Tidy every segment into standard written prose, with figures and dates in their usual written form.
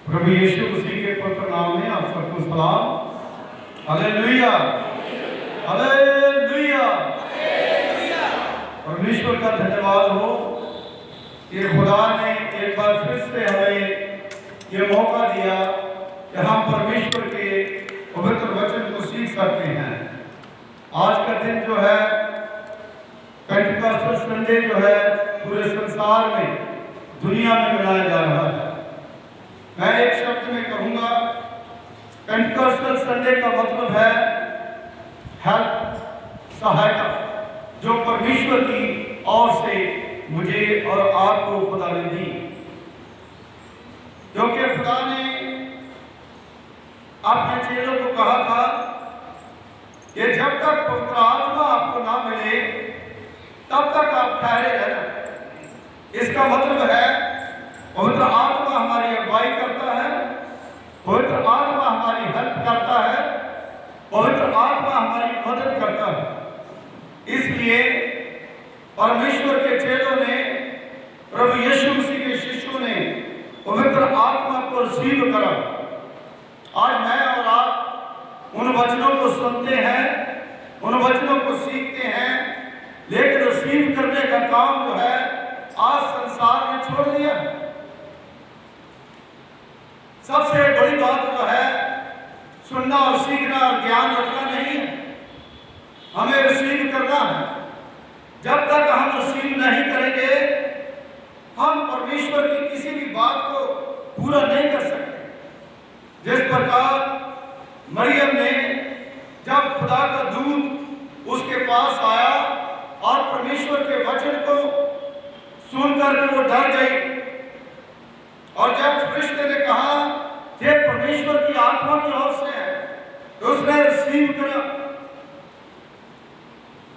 प्रभु यीशु मसीह के पवित्र नाम में आप सबको सलाम। Hallelujah, hallelujah. परमेश्वर का धन्यवाद हो कि खुदा ने एक बार फिर से हमें ये मौका दिया कि हम परमेश्वर के पवित्र वचन को सीख सकते हैं। आज का दिन जो है पेंटिकॉस्टल संडे जो है पूरे संसार में दुनिया में मनाया जा रहा है। मैं एक शब्द में कहूंगा, पेंटिकॉस्टल संडे का मतलब है हेल्प, सहायता, जो परमेश्वर की ओर से मुझे और आपको खुदा ने दी। क्योंकि खुदा ने अपने चेलों को कहा था कि जब तक पवित्र आत्मा आपको ना मिले तब तक आप ठहरे रहना। इसका मतलब है पवित्र आत्मा हमारी अगुवाई करता है, पवित्र आत्मा हमारी हेल्प करता है, पवित्र आत्मा हमारी मदद करता है। इसलिए परमेश्वर के चेलों ने, प्रभु यीशु मसीह के शिष्यों ने पवित्र आत्मा को रिसीव करा। आज मैं और आप उन वचनों को सुनते हैं, उन वचनों को सीखते हैं, लेकिन रिसीव करने का काम जो है आज संसार ने छोड़ दिया। सबसे बड़ी बात जो है सुनना और सीखना और ज्ञान रखना नहीं है, हमें रिसीव करना है। जब तक हम रिसीव नहीं करेंगे हम परमेश्वर की किसी भी बात को पूरा नहीं कर सकते। जिस प्रकार मरियम ने जब खुदा का दूत उसके पास आया और परमेश्वर के वचन को सुनकर के वो डर गई, और जब फरिश्ते ने कहा ये परमेश्वर की आत्मा की ओर से है तो उसने रिसीव करा,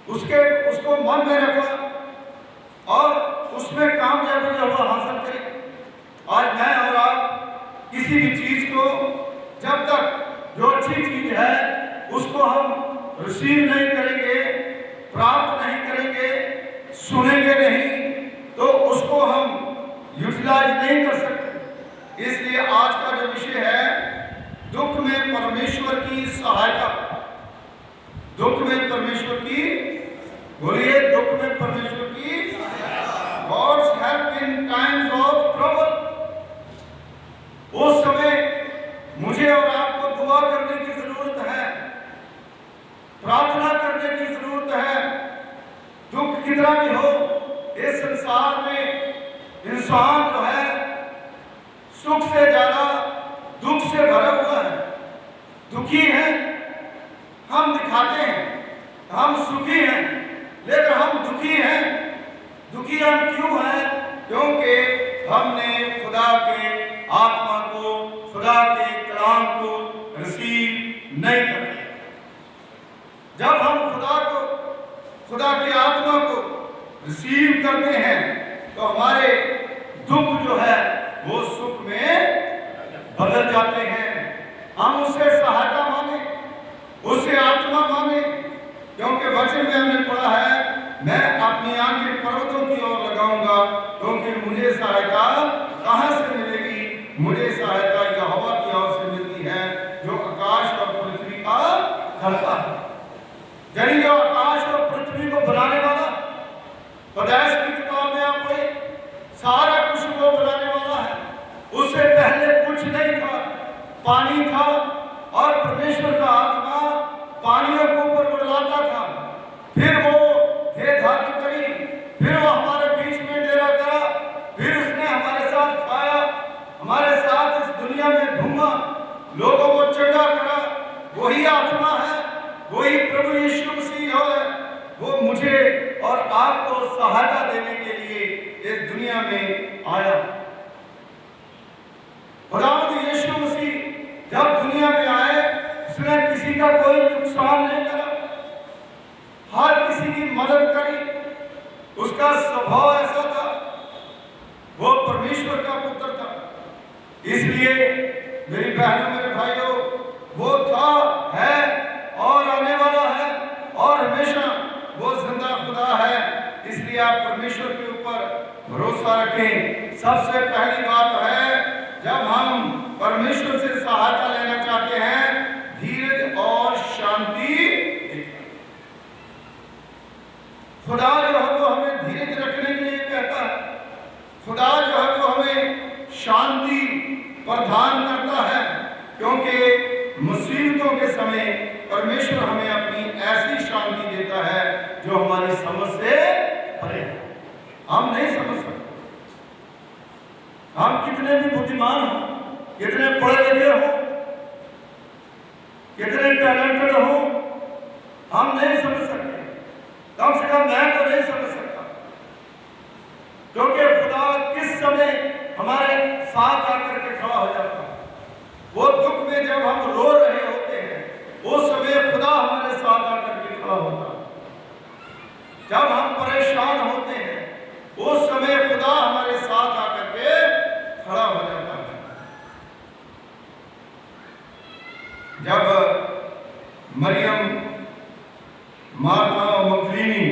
उसको मन में रखा और उसमें कामयाबी हासिल करी। आज मैं और आप किसी भी चीज को, जब तक जो अच्छी चीज है उसको हम रिसीव नहीं करेंगे, प्राप्त नहीं करेंगे, सुनेंगे नहीं, तो उसको हम यूटिलाइज नहीं कर सकते। इसलिए आज का जो विषय है दुख में परमेश्वर की सहायता। दुख में परमेश्वर की, बोलिए, दुख में परमेश्वर की God's help in times of trouble. उस समय मुझे और आपको दुआ करने की जरूरत है, प्रार्थना करने की जरूरत है। दुख कितना भी हो, इस संसार में इंसान जो है सुख से ज्यादा दुख से भरा हुआ है, दुखी है। हम दिखाते हैं हम सुखी हैं, लेकिन हम दुखी हैं। दुखी हम क्यों हैं? क्योंकि हमने खुदा के आत्मा को, खुदा के कलाम को रिसीव नहीं कर लिया। जब हम खुदा की आत्मा को रिसीव करते हैं तो हमारे दुख जो है वो सुख में बदल जाते हैं। हम उससे सहायता मांगे, उससे आत्मा मांगे, क्योंकि वचन में हमने पढ़ा है मैं अपनी आंखें पर्वतों की ओर लगाऊंगा, क्योंकि मुझे सहायता कहां से मिलेगी? मुझे सहायता यहोवा की ओर से मिलती है जो आकाश और पृथ्वी का करता है। यानी जो आकाश और पृथ्वी को बनाने वाला, पैदाइश की किताब में आप पढ़े, सारा कुछ वो बनाने वाला है। उससे पहले कुछ नहीं था, पानी था, और परमेश्वर का आत्मा पानियों के ऊपर मंडलाता था। फिर वो देह धारण करी, फिर वो हमारे बीच में डेरा करा, फिर उसने हमारे साथ खाया, हमारे साथ इस दुनिया में घूमा, लोगों को चंगा करा। वही आत्मा है, वही प्रभु यीशु मसीह है। वो मुझे और आपको सहायता देने के लिए इस दुनिया में आया। खुदावंद यीशु मसीह जब दुनिया में आए, उसने किसी का कोई नुकसान नहीं करा, हर किसी की मदद करी। उसका स्वभाव ऐसा था, वो परमेश्वर का पुत्र था। इसलिए मेरी बहनों, मेरे भाइयों, वो था, है और आने वाला है और हमेशा वो जिंदा खुदा है। इसलिए आप परमेश्वर के ऊपर भरोसा रखें। सबसे पहली बात है, जब हम शांति प्रदान करता है, क्योंकि मुसीबतों के समय परमेश्वर हमें अपनी ऐसी शांति देता है जो हमारी समझ से परे है। हम नहीं समझ सकते। हम कितने भी बुद्धिमान हो, कितने पढ़े लिखे हो, कितने टैलेंटेड हो, हम नहीं समझ सकते। कम से कम मैं तो नहीं समझ सकता, क्योंकि खुदा किस समय हमारे साथ आकर के खड़ा हो जाता है। वो दुख में जब हम रो रहे होते हैं, उस समय खुदा हमारे साथ आकर के खड़ा होता है। जब हम परेशान होते हैं, उस समय खुदा हमारे साथ आकर के खड़ा हो जाता है। जब मरियम, मार्था और मगदलीनी,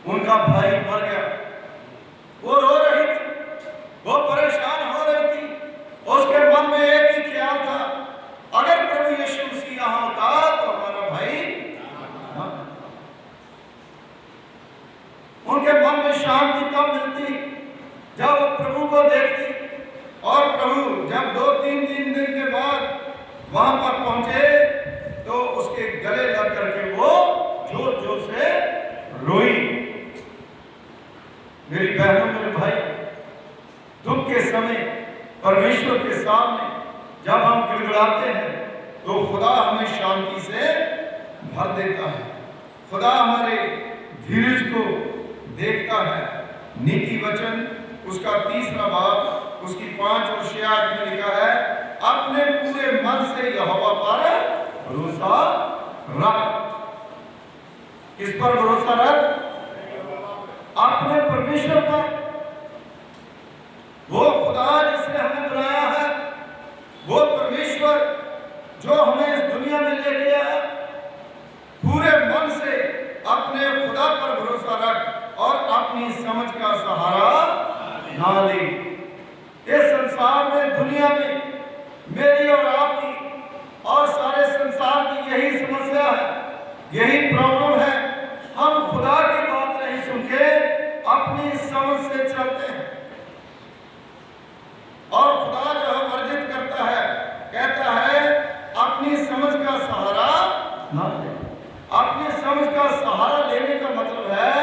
उनका भाई मर गया, वो रो रही थी, वो परेशान हो रही थी। उसके मन में एक ही ख्याल था, अगर प्रभु यीशु मसीह यहाँ होता तो हमारा भाई ना। उनके मन में शांति कब मिलती? जब प्रभु को देखती। और प्रभु जब 2-3 दिन के बाद वहां पर पहुंचे तो उसके गले लग करके वो जोर जोर से रोई। मेरी बहनों, मेरे भाई, दुख के समय परमेश्वर के सामने जब हम गिड़गिड़ाते हैं तो खुदा हमें शांति से भर देता है। खुदा हमारे धीरज को देखता है। नीति वचन उसका 3 बाब उसकी 5 और 6 में लिखा है, अपने पूरे मन से यहोवा पर भरोसा रख। किस पर भरोसा रख? अपने परमेश्वर पर। वो खुदा जिसने हमें बनाया है, वो परमेश्वर जो हमें इस दुनिया में लेके आया, पूरे मन से अपने खुदा पर भरोसा रख और अपनी समझ का सहारा ना ले। इस संसार में, दुनिया में मेरी और आपकी और सारे संसार की यही समस्या है, यही प्रॉब्लम है। हम खुदा की बात नहीं सुन के अपनी समझ से चलते हैं। और खुदा जो है वर्जित करता है, कहता है अपनी समझ का सहारा ना ले। अपनी समझ का सहारा लेने का मतलब है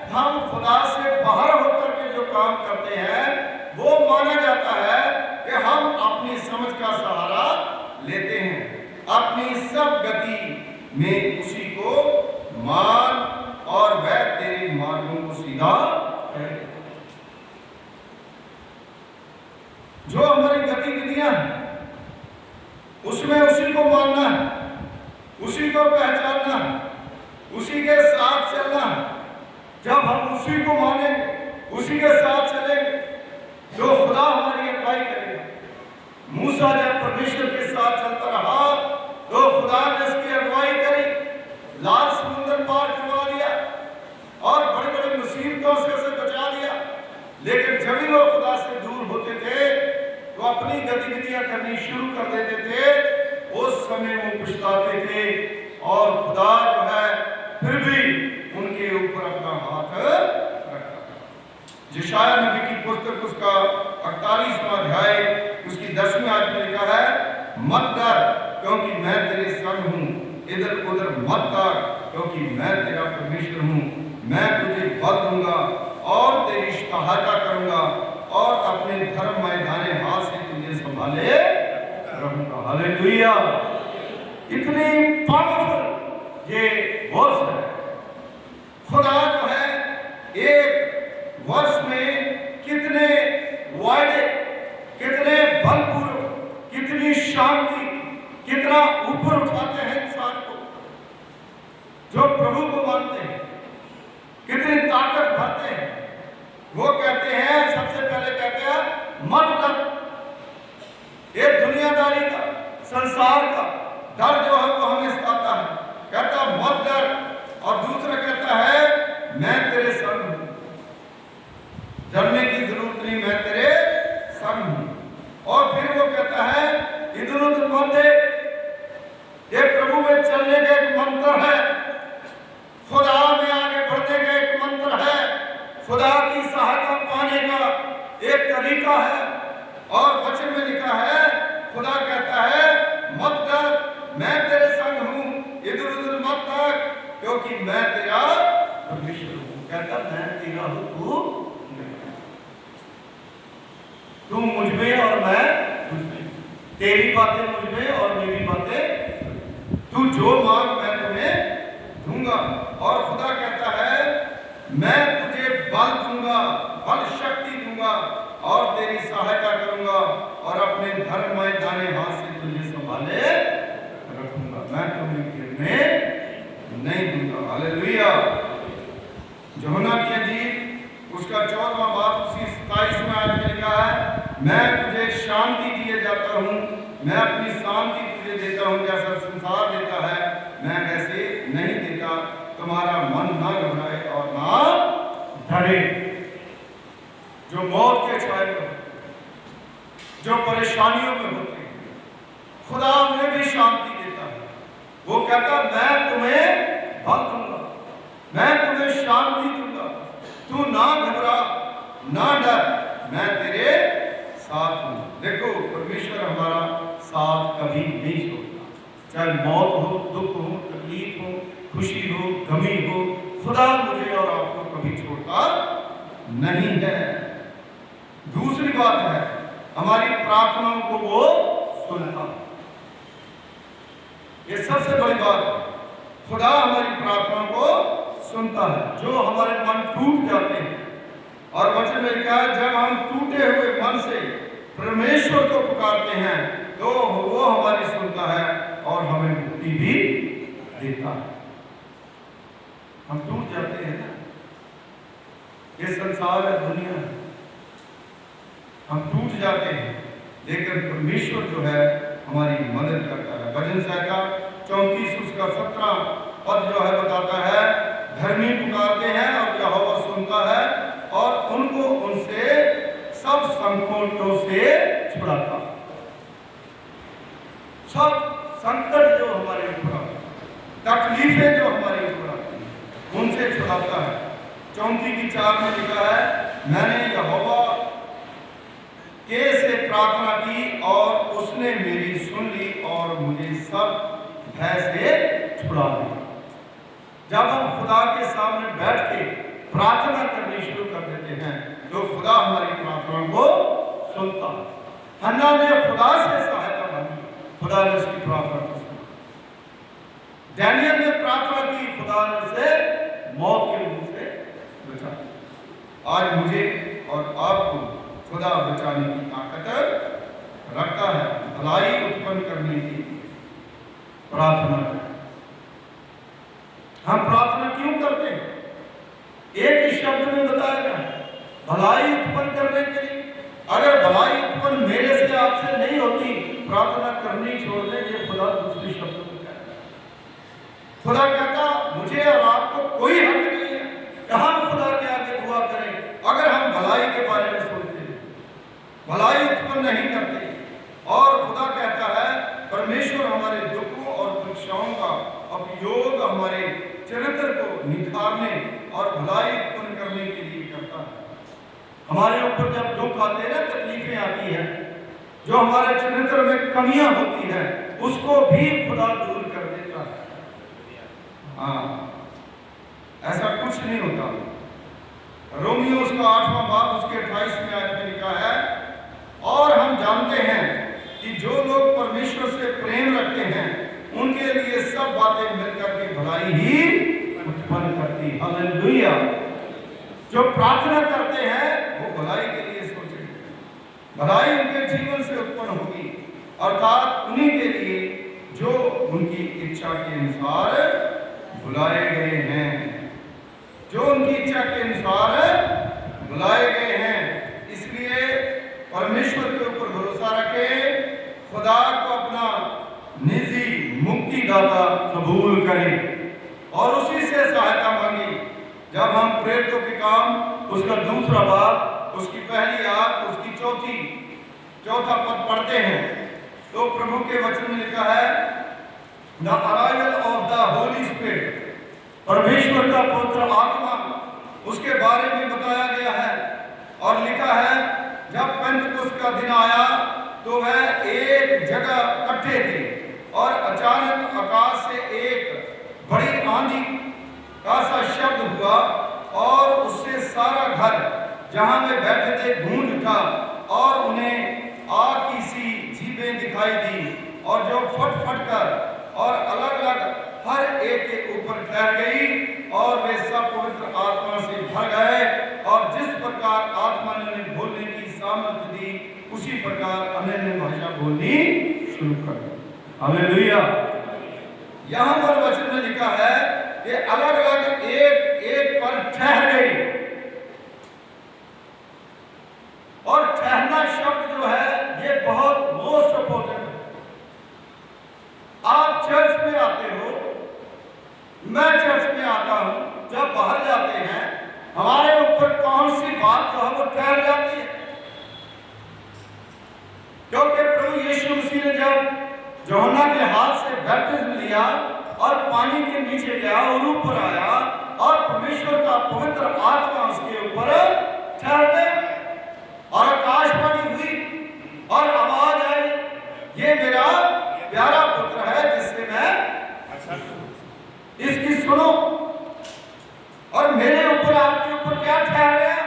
हम खुदा से बाहर होकर के जो काम करते हैं वो माना जाता है कि हम अपनी समझ का सहारा लेते हैं। अपनी सब गति में उसी को मान और वह तेरे मार्गों को सीधा करे। जो हमारी गतिविधियां हैं उसमें उसी को मानना है, उसी को पहचानना है, उसी के साथ चलना है। जब हम उसी को मानेंगे, उसी के साथ चलेंगे, जो खुदा हमारी अगुवाई करेगा। मूसा जब परमेश्वर के साथ चलता रहा तो खुदा ने उसकी अगुवाई करी, लाल समुद्र पार करवा दिया और बड़ी बड़ी मुसीबतों से उसे बचा दिया। लेकिन जब भी वो खुदा से दूर होते थे तो अपनी गतिविधियां करनी शुरू कर देते थे। उस समय वो पछताते थे और खुदा जो है फिर भी उनके ऊपर अपना हाथ रखता। यशायाह नबी की पुस्तक उसका 48वां अध्याय उसकी 10वीं आयत में लिखा है, मत डर क्योंकि मैं तेरे संग हूँ, इधर उधर मत डर क्योंकि मैं तेरा परमेश्वर हूँ। मैं तुझे बल दूंगा और तेरी सहायता करूंगा और अपने धर्ममय दाहिने हाथ से तुझे संभाले रहूंगा। हालेलुया। इतनी पावरफुल ये वर्ष है। खुदा जो है एक वर्ष में कितने वायदे, कितने बलपूर्वक, कितनी शांति, कितना ऊपर उठाते हैं इंसान को जो प्रभु को मानते हैं, कितनी ताकत भरते हैं। वो कहते हैं, सबसे पहले कहते हैं मत डर। ये दुनियादारी का, संसार का डर जो है वो हमें सताता है। कहता मत डर और दूसरा कहता है मैं तेरे संग हूं, डरने की जरूरत नहीं, मैं तेरे संग हूं। और फिर वो कहता है इधर उधर मत देख। ये प्रभु में चलने का एक मंत्र है, खुदा में आगे बढ़ने का एक मंत्र है, खुदा की सहायता पाने का एक तरीका है। कि मैं तेरा परमेश्वर हूं। कहता मैं तेरा हूं, तू मुझ में और मैं तुझ में, तेरी बातें मुझ में और मेरी बातें, तू जो मांग मैं तुम्हें दूंगा। और खुदा कहता है मैं तुझे बल दूंगा, बल शक्ति दूंगा और तेरी सहायता करूंगा और अपने धर्ममय दाहिने हाथ से तुझे संभाले रखूंगा, मैं तुम्हें गिरने नहीं दूंगा। हालेलुया। यूहन्ना की इंजील उसका 14वां बाब उसी 27वें आयत में लिखा है, मैं तुझे शांति दिए जाता हूं, मैं अपनी शांति तुझे देता हूं, जैसा संसार देता है मैं वैसे नहीं देता। तुम्हारा मन ना घबराए और ना डरे। जो मौत के छाए में, जो परेशानियों में होते हैं, खुदा उन्हें भी शांति देता है। वो कहता मैं तुम्हें बल दूंगा, मैं तुम्हें शांति दूंगा, तू ना घबरा ना डर, मैं तेरे साथ हूं। देखो परमेश्वर हमारा साथ कभी नहीं छोड़ता, चाहे मौत हो, दुख हो, तकलीफ हो, खुशी हो, गमी हो, खुदा मुझे और आपको कभी छोड़ता नहीं है। दूसरी बात है हमारी प्रार्थनाओं को वो सुनता। ये सबसे बड़ी बात है, खुदा हमारी प्रार्थनाओं को सुनता है। जो हमारे मन टूट जाते हैं, और वचन में लिखा है जब हम टूटे हुए मन से परमेश्वर को पुकारते हैं तो वो हमारी सुनता है और हमें मुक्ति भी देता है। हम टूट जाते हैं ना, ये संसार है, दुनिया है, हम टूट जाते हैं, लेकिन परमेश्वर जो है हमारी मदद करता है। भजन संहिता 34 उसका 17 पद जो है बताता है, धर्मी पुकारते हैं और यहोवा सुनता है और उनको उनसे सब संकटों से छुड़ाता। सब संकट जो हमारे ऊपर आते हैं, तकलीफें जो हमारे ऊपर आती हैं, उनसे छुड़ाता है। 34:4 में लिखा है, मैंने यहोवा के से प्रार्थना की और उसने मेरी सुन ली और मुझे सब भय से छुड़ा दिया। जब हम खुदा के सामने बैठ के प्रार्थना करनी शुरू कर देते हैं तो खुदा हमारी प्रार्थना को सुनता है। हन्ना ने खुदा से सहायता मांगी, खुदा ने उसकी प्रार्थना को सुना। डैनियल ने प्रार्थना की, खुदा ने उसे मौत के मुंह से बचा। आज मुझे और आपको खुदा बचाने की ताकत रखता है। भलाई उत्पन्न करने की प्रार्थना करें। हम प्रार्थना क्यों करते हैं? एक ही शब्द में बताया गया, भलाई उत्पन्न करने के लिए। अगर भलाई उत्पन्न मेरे से आपसे नहीं होती, प्रार्थना करनी छोड़ दें, ये खुदा दूसरे शब्द में कहता है। खुदा कहता मुझे और आपको कोई हक नहीं है कि हम खुदा के आगे दुआ करें अगर हम भलाई के बारे में सोचते हैं, भलाई उत्पन्न नहीं करते। और खुदा कहता है परमेश्वर हमारे दुखों और परीक्षाओं का उपयोग हमारे चरित्र को निखारने और भलाई उत्पन्न करने के लिए करता है। हमारे ऊपर जब दुख आते हैं, तकलीफें आती है, जो हमारे चरित्र में कमियां होती है, उसको भी खुदा दूर कर देता है। हाँ, ऐसा कुछ नहीं होता। रोमियो उसका 8वां बाब उसके 28वें आयत में लिखा है, और हम जानते हैं कि जो लोग परमेश्वर से प्रेम रखते हैं उनके लिए सब बातें मिलकर के भलाई ही उत्पन्न करती। हालेलुया। जो प्रार्थना करते हैं वो भलाई के लिए सोचेंगे, भलाई उनके जीवन से उत्पन्न होगी, अर्थात उन्हीं के लिए जो उनकी इच्छा के अनुसार बुलाए गए हैं, जो उनकी इच्छा के अनुसार बुलाए गए हैं। इसलिए परमेश्वर के ऊपर भरोसा रखें, खुदा को अपना निजी मुक्तिदाता कबूल करें और उसी से सहायता मांगी। जब हम प्रेरितों के काम उसका 2 बाब उसकी पहली आयत उसकी चौथा पद पढ़ते हैं तो प्रभु के वचन में लिखा है, the arrival of the Holi spirit, परमेश्वर का पवित्र आत्मा, उसके बारे में बताया गया है। और लिखा है जब पेंतकुस्त का दिन आया तो वह एक जगह इकट्ठे थे और अचानक आकाश से एक बड़ी आंधी का सा शब्द हुआ और उससे सारा घर जहां वे बैठे थे गूंज उठा और उन्हें आग की सी जीभें दिखाई दी और जो फट फट कर और अलग अलग हर एक के ऊपर ठहर गई और वे सब पवित्र आत्मा से भर गए और जिस प्रकार आत्मा ने उन्हें बोलने की सामर्थ्य दी उसी प्रकार अन्य भाषा बोलनी शुरू कर दी। हालेलुया। यहाँ पर वचन में लिखा है कि अलग अलग एक एक पर ठहर गई और ठहरना शब्द जो है ये बहुत मोस्ट इंपॉर्टेंट है। आप चर्च में आते हो, मैं चर्च में आता हूं, जब बाहर जाते हैं हमारे ऊपर कौन सी बात जो है वो ठहर जाती है, क्योंकि प्रभु यीशु मसीह ने जब यूहन्ना के हाथ से बैप्टिज्म लिया और पानी के नीचे गया और ऊपर आया और परमेश्वर का पवित्र आत्मा उसके ऊपर ठहर गया और आकाशवाणी हुई और आवाज आई, ये मेरा प्यारा पुत्र है जिससे मैं इसकी सुनो। और मेरे ऊपर आपके ऊपर क्या ठहर गया?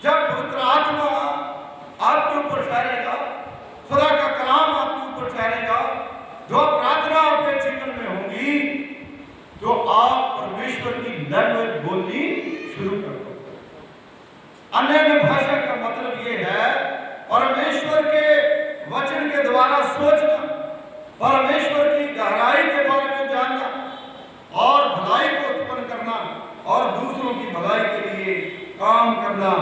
जब पवित्र आत्मा आपके ऊपर ठहरेगा, खुदा का कलाम आपके ऊपर ठहरेगा, जो प्रार्थना आपके जीवन में होगी तो आप परमेश्वर की लैंग्वेज बोलनी शुरू कर दो। अन्य भाषा का मतलब ये है परमेश्वर के वचन के द्वारा सोचना, परमेश्वर की गहराई के बारे में जानना और भलाई को उत्पन्न करना और दूसरों की भलाई के लिए काम करना,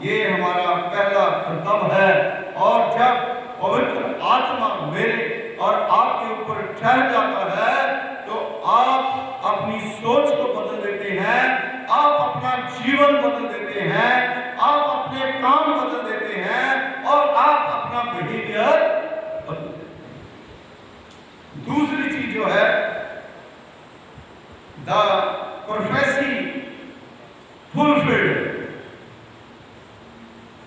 ये हमारा पहला कर्तव्य है। और जब पवित्र आत्मा मेरे और आपके ऊपर ठहर जाता है तो आप अपनी सोच को बदल देते हैं, आप अपना जीवन बदल देते हैं, आप अपने काम बदल देते हैं और आप अपना बिहेवियर बदल देते हैं। दूसरी चीज जो है द प्रोफेसी फुलफिल्ड,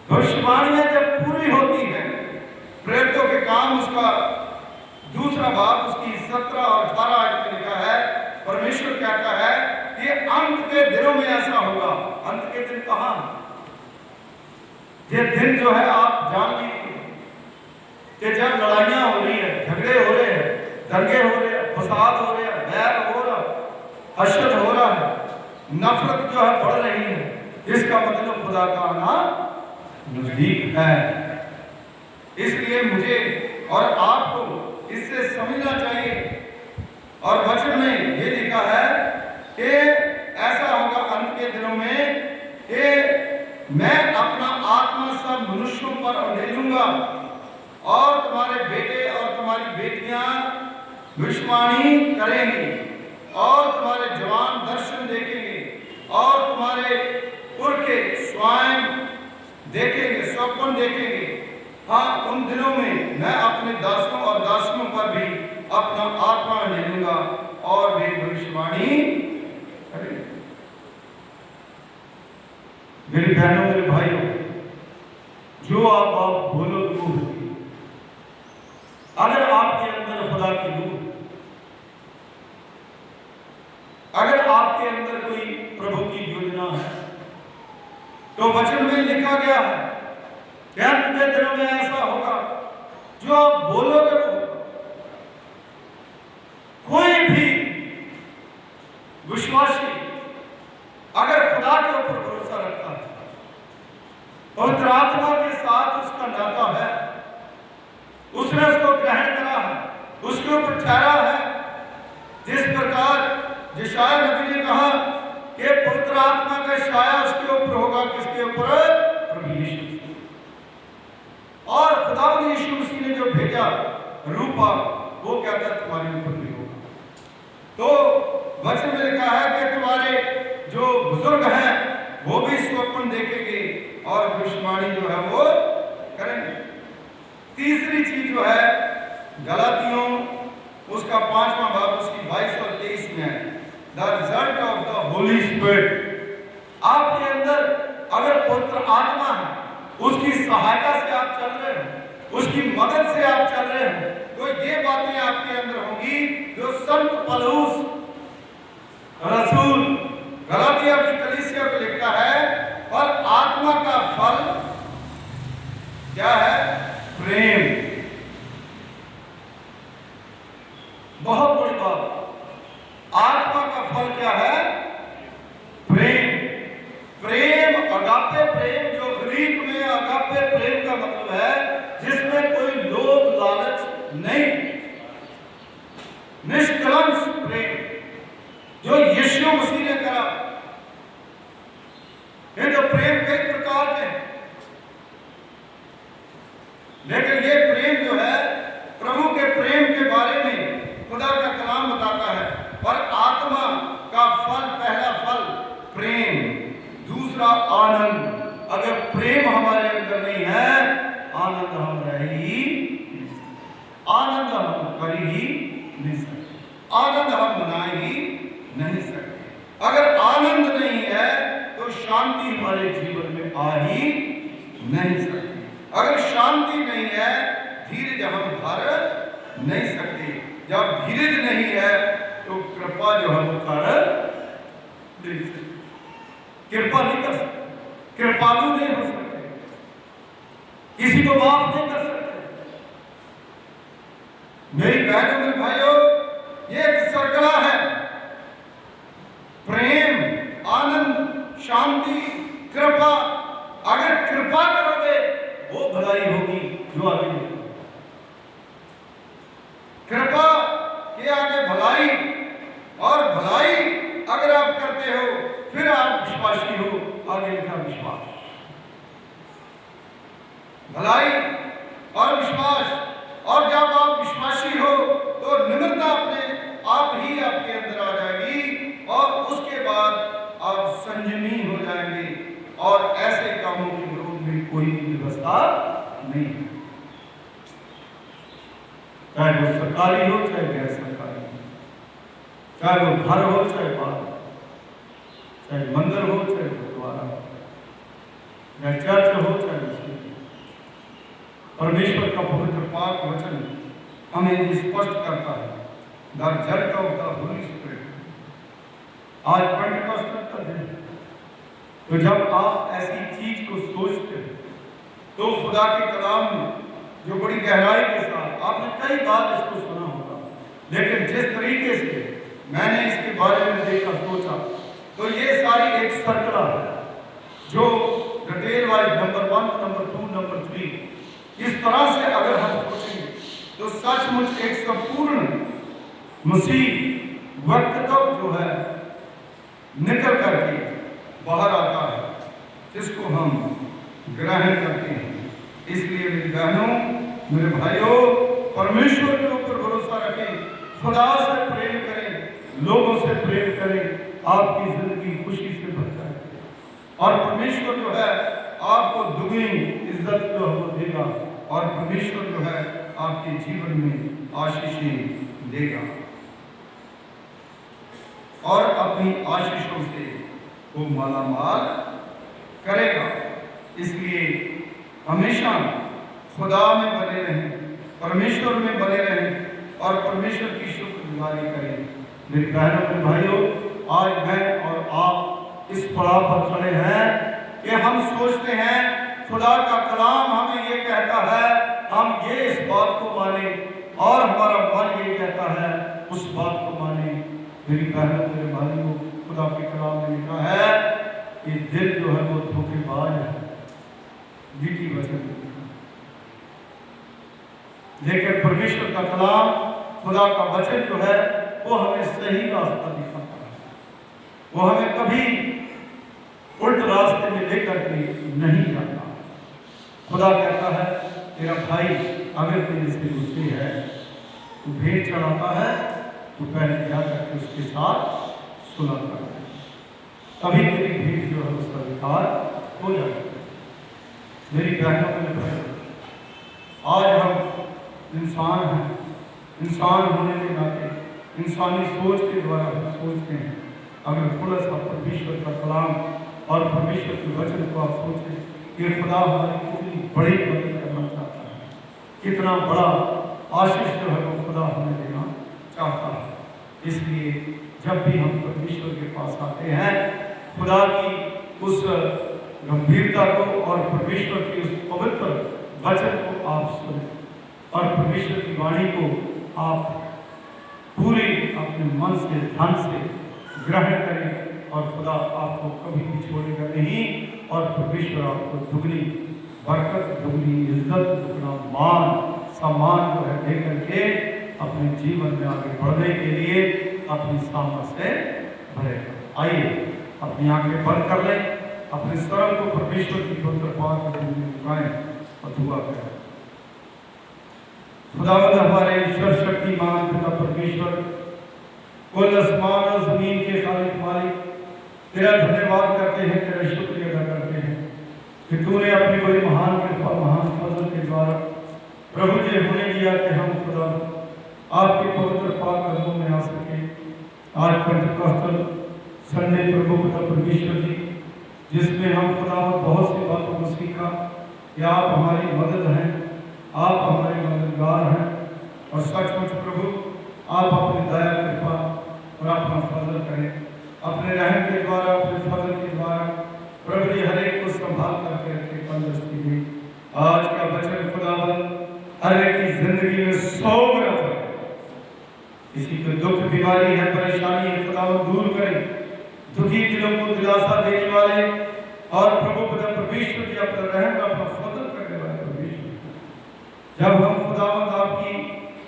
भविष्यवाणियां जब पूरी होती हैं, प्रेरितों के काम उसका दूसरा भाग उसकी 17 और 18 आयत में लिखा है, परमेश्वर कहता है कि अंत के दिनों में ऐसा होगा। अंत के दिन कहां? ये दिन जो है आप जान लीजिए कि जब लड़ाइयां हो रही है, झगड़े हो रहे हैं, दंगे हो रहे हैं, फसाद हो रहे हैं, बैर हो रहा है, हसद हो रहा है, नफरत जो है बढ़ रही है, इसका मतलब खुदा का आना नजदीक है। इसलिए मुझे और आपको इससे समझना चाहिए और वचन में ये लिखा है कि ऐसा होगा अंत के दिनों में कि मैं अपना आत्मा सब मनुष्यों पर उंडेलूंगा और तुम्हारे बेटे और तुम्हारी बेटियां भविष्यवाणी करेंगी और तुम्हारे जवान दर्शन देखेंगे और तुम्हारे पुरखे स्वयं देखेंगे, स्वप्न देखेंगे। हाँ, उन दिनों में मैं अपने दासों और दासियों पर भी अपना आत्मा ले लूंगा और वे भविष्यवाणी करेंगे। मेरी बहनों, मेरे भाइयों, जो आप बोलो तो होगी। अगर आपके अंदर खुदा की रूह, अगर आपके अंदर कोई प्रभु की योजना है तो वचन में लिखा गया है कि अंत के दिनों में ऐसा होगा, जो आप बोलोगे वो कोई भी विश्वासी अगर खुदा के ऊपर भरोसा रखता है, पवित्र आत्मा के साथ उसका नाता है, उसने उसको ग्रहण करा है, उसके ऊपर ठहरा है, जिस प्रकार यशायाह नबी ने कहा कि पवित्र आत्मा का छाया उसके ऊपर होगा, किसके ऊपर? प्रभु यीशु। और खुदावंद यीशु मसीह ने जो भेजा रूपा, वो कहता है तुम्हारे ऊपर भी होगा। तो वचन में लिखा है कि तुम्हारे जो बुजुर्ग हैं वो भी स्वप्न देखेंगे और भविष्यवाणी जो है वो करेंगे। तीसरी चीज जो है गलातियों उसका 5वां भाग उसकी 22 और 23 में है, the result of the Holi spirit. आपके अंदर अगर पवित्र आत्मा है, उसकी सहायता से आप चल रहे हो, उसकी मदद से आप चल रहे हो, तो ये बातें आपके अंदर होंगी जो संत पौलुस रसूल गलातिया की कलीसिया को लिखता है, और आत्मा का फल क्या है? प्रेम। बहुत बड़ी बात। आत्मा का फल क्या है? प्रेम। प्रेम, अगापे प्रेम, जो ग्रीक में अगापे प्रेम का मतलब है जिसमें कोई लोभ लालच नहीं, निष्कलंक प्रेम जो यीशु मसीह ने करा। ये तो प्रेम कई प्रकार के हैं, लेकिन ये प्रेम जो है प्रभु के प्रेम के बारे में खुदा का कलाम बताता है। और आत्मा का फल, पहला फल प्रेम, दूसरा आनंद। अगर प्रेम हमारे अंदर नहीं है, आनंद हम रह ही, आनंद हम कर ही नहीं सकते, आनंद हम मना ही नहीं सकते। अगर आनंद नहीं है तो शांति हमारे जीवन में आ ही नहीं सकती। अगर शांति नहीं है, धीरज हम धर नहीं सकते। जब धीरज नहीं है तो कृपा जो हम कर नहीं सकते, कृपा नहीं कर सकते, कृपालु नहीं हो सकते, किसी को माफ नहीं कर सकते। मेरी बहनों, मेरे भाइयों, ये एक सरकला है। प्रेम, आनंद, शांति, कृपा। अगर कृपा करोगे वो भलाई होगी जो आगे होगी। कृपा के आगे भलाई, और भलाई अगर आप करते हो फिर आप विश्वासी हो, आगे लिखा विश्वास। भलाई और विश्वास, और जब आप विश्वासी हो तो निम्रता अपने आप ही आपके अंदर आ जाएगी, और उसके बाद आप संयमी हो जाएंगे, और ऐसे कामों के विरोध में कोई भी व्यवस्था नहीं है। चाहे वो सरकारी हो चाहे गैर सरकारी हो, चाहे वो घर हो चाहे बाहर, चाहे मंदिर हो चाहे गुरुद्वारा हो, चाहे चर्च हो चाहे मस्जिद। परमेश्वर का पवित्र पाक वचन हमें स्पष्ट करता है। द जज ऑफ द होली स्पिरिट। आज पेंटेकोस्ट का दिन है, तो जब आप ऐसी चीज को सोचते हो तो खुदा के कलाम में जो बड़ी गहराई के साथ, आपने कई बार इसको सुना होगा, लेकिन जिस तरीके से मैंने इसके बारे में देखा, सोचा, तो ये सारी एक सर्कल है जो detail wise number 1, number 2, number 3, इस तरह से अगर हम सोचेंगे तो सचमुच एक संपूर्ण मसीह व्यक्तित्व जो है निकल करके बाहर आता है, जिसको हम ग्रहण करते हैं। इसलिए मेरी बहनों, मेरे भाइयों, परमेश्वर के ऊपर भरोसा रखें, खुदा से प्रेम करें, लोगों से प्रेम करें, आपकी जिंदगी खुशी से भर जाए, और परमेश्वर जो है आपको दुगनी इज्जत जो है वो देगा, और परमेश्वर जो है आपके जीवन में आशीषें देगा, और अपनी आशीषों से वो मालामाल करेगा। इसलिए हमेशा खुदा में बने रहें, परमेश्वर में बने रहें, और परमेश्वर की शुक्रगुजारी करें। मेरे बहनों और भाइयों, आज मैं और आप इस पड़ाव पर खड़े हैं कि हम सोचते हैं खुदा का कलाम हमें ये कहता है, हम ये इस बात को माने, और हमारा मन ये कहता है उस बात को माने। मेरी बहनों, मेरे भाइयों, खुदा के कलाम में लिखा है कि दिल जो है वो धोखेबाज है, झूठी वचन, लेकिन परमेश्वर का कलाम, खुदा का वचन जो है वो हमें सही रास्ता दिखाता है। वो हमें कभी उल्ट रास्ते में लेकर के नहीं जाता। खुदा कहता है, तेरा भाई अगर तेरे से गुस्से है, तो भेंट चढ़ाता है, तो पहले जाकर के उसके साथ सुलह कर, तभी तेरी भेंट जो है उसका विकार हो जाता है। मेरी बहनों के लिए, आज हम इंसान हैं, इंसान होने के नाते इंसानी सोच के द्वारा हम सोचते हैं। अगर थोड़ा सा परमेश्वर का कलाम और परमेश्वर के वचन को आप सोचें कि खुदा हमारी कितनी बड़ी मदद करना चाहता है, कितना बड़ा आशीष जो है वो खुदा हमें देना चाहता है। इसलिए जब भी हम परमेश्वर के पास आते हैं, खुदा की उस गंभीरता को और परमेश्वर की उस पवित्र वचन को आप सुने और परमेश्वर की वाणी को आप पूरे अपने मन से, ध्यान से ग्रहण करें और खुदा आपको कभी भी छोड़ेगा नहीं और परमेश्वर आपको दुगनी बरकत, दुगनी इज्जत, दुगना मान, सम्मान जो है दे करके अपने जीवन में आगे बढ़ने के लिए अपनी सामर्थ से भरेगा। आइए अपनी आंखें बंद कर लें, अपने स्वरों को परमेश्वर की पवित्र पाक में झुकाएं और दुआ करें। खुदावंद हमारे सर्वशक्तिमान पिता परमेश्वर, कुल आसमान और जमीन के खालिक मालिक, तेरा धन्यवाद करते हैं, तेरा शुक्रिया अदा करते हैं कि तूने अपनी बड़ी महान कृपा, महान फजल के द्वारा प्रभु जी होने दिया कि हम खुदा आपके पवित्र पाक कदमों में आ सके। आज पेंटेकोस्टल संडे प्रभु पिता परमेश्वर जी, जिसमें हम खुदा बहुत सी बातों को सीखा कि आप हमारी मदद हैं, आप हमारे मददगार हैं और सचमुच प्रभु आप अपनी दया कृपा और अपना फजल करें, अपने रहम के द्वारा, अपने फजल के द्वारा प्रभु जी हर एक को संभाल करके रखे। तंदुरुस्ती दी आज का वचन खुदावंद हर एक की जिंदगी में 100 है। किसी को दुख, बीमारी है, परेशानी है, खुदावंद दूर करें। दुखी दिलों को दिलासा देने वाले और प्रभु पिता परमेश्वर जी अपना रहम, अपना फजल करने वाले परमेश्वर। जब हम खुदावंद आपकी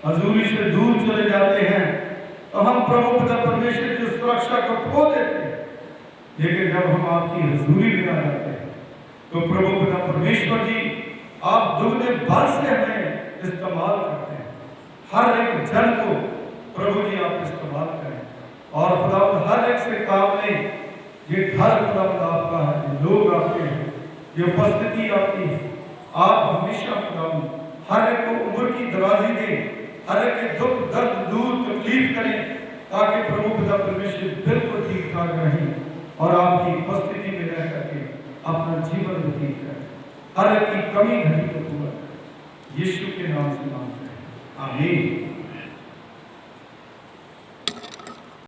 हजूरी से दूर चले जाते हैं तो हम प्रभु पिता परमेश्वर की सुरक्षा को खो देते हैं, लेकिन जब हम आपकी हजूरी में आ जाते हैं तो प्रभु पिता परमेश्वर जी आप दुगने भर से हमें इस्तेमाल करते हैं। हर एक जन को प्रभु जी आप इस्तेमाल करें और खुदावंद हर एक से काम लें। ये घर खुदावंद आपका है, ये लोग आपके हैं, ये उपस्थिति आपकी है। आप हमेशा खुदावंद हर एक को उम्र की दराजी दें, हर एक के दुख, दर्द दूर, तकलीफ करें, ताकि प्रभु पिता परमेश्वर बिल्कुल ठीक ठाक रहें और आपकी उपस्थिति में रह करके अपना जीवन व्यतीत करें। हर एक की कमी घटी को पूरा करें। यीशु के नाम से मांगते हैं, आमीन।